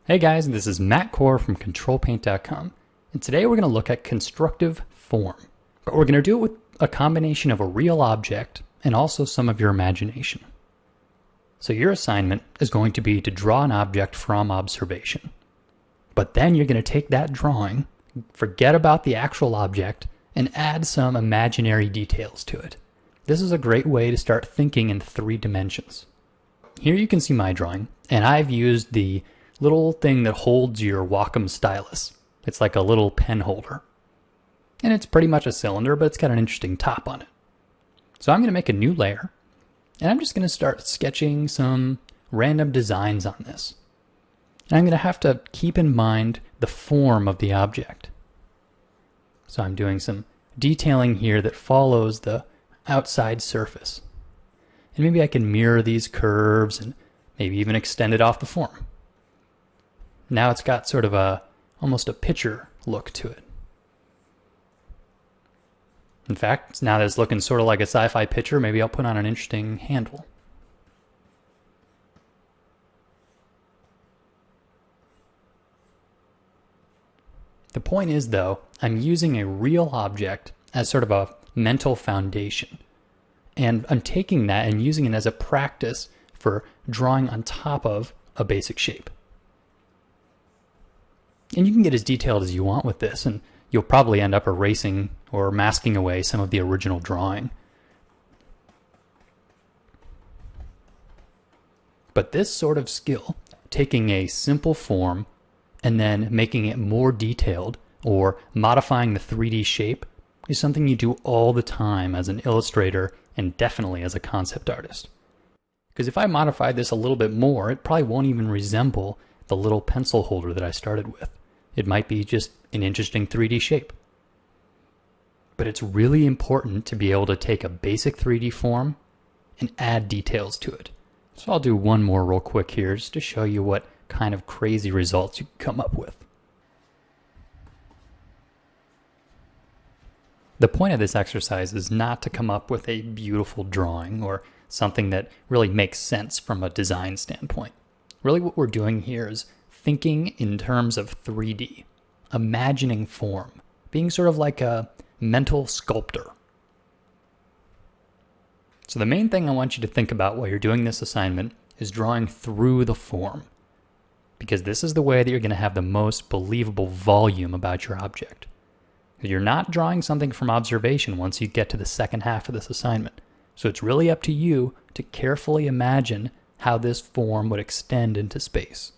Hey guys, this is Matt Core from Ctrl+Paint.com, and today we're going to look at constructive form. But we're going to do it with a combination of a real object and also some of your imagination. So your assignment is going to be to draw an object from observation. But then you're going to take that drawing, forget about the actual object, and add some imaginary details to it. This is a great way to start thinking in 3 dimensions. Here you can see my drawing, and I've used the little thing that holds your Wacom stylus. It's like a little pen holder. And it's pretty much a cylinder, but it's got an interesting top on it. So I'm going to make a new layer, and I'm just going to start sketching some random designs on this. And I'm going to have to keep in mind the form of the object. So I'm doing some detailing here that follows the outside surface. And maybe I can mirror these curves and maybe even extend it off the form. Now it's got sort of almost a picture look to it. In fact, now that it's looking sort of like a sci-fi picture, maybe I'll put on an interesting handle. The point is, though, I'm using a real object as sort of a mental foundation. And I'm taking that and using it as a practice for drawing on top of a basic shape. And you can get as detailed as you want with this, and you'll probably end up erasing or masking away some of the original drawing. But this sort of skill, taking a simple form and then making it more detailed or modifying the 3D shape, is something you do all the time as an illustrator and definitely as a concept artist. Because if I modified this a little bit more, it probably won't even resemble the little pencil holder that I started with. It might be just an interesting 3D shape. But it's really important to be able to take a basic 3D form and add details to it. So I'll do one more real quick here just to show you what kind of crazy results you can come up with. The point of this exercise is not to come up with a beautiful drawing or something that really makes sense from a design standpoint. Really what we're doing here is thinking in terms of 3D, imagining form, being sort of like a mental sculptor. So the main thing I want you to think about while you're doing this assignment is drawing through the form, because this is the way that you're going to have the most believable volume about your object. You're not drawing something from observation once you get to the second half of this assignment. So it's really up to you to carefully imagine how this form would extend into space.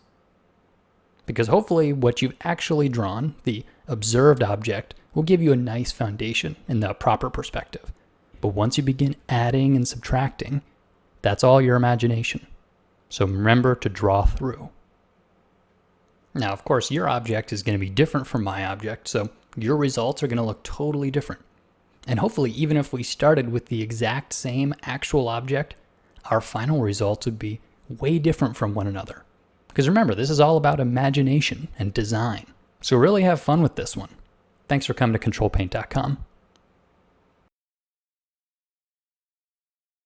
Because hopefully what you've actually drawn, the observed object, will give you a nice foundation in the proper perspective. But once you begin adding and subtracting, that's all your imagination. So remember to draw through. Now, of course, your object is going to be different from my object, so your results are going to look totally different. And hopefully, even if we started with the exact same actual object, our final results would be way different from one another. Because remember, this is all about imagination and design. So really have fun with this one. Thanks for coming to Ctrl+Paint.com.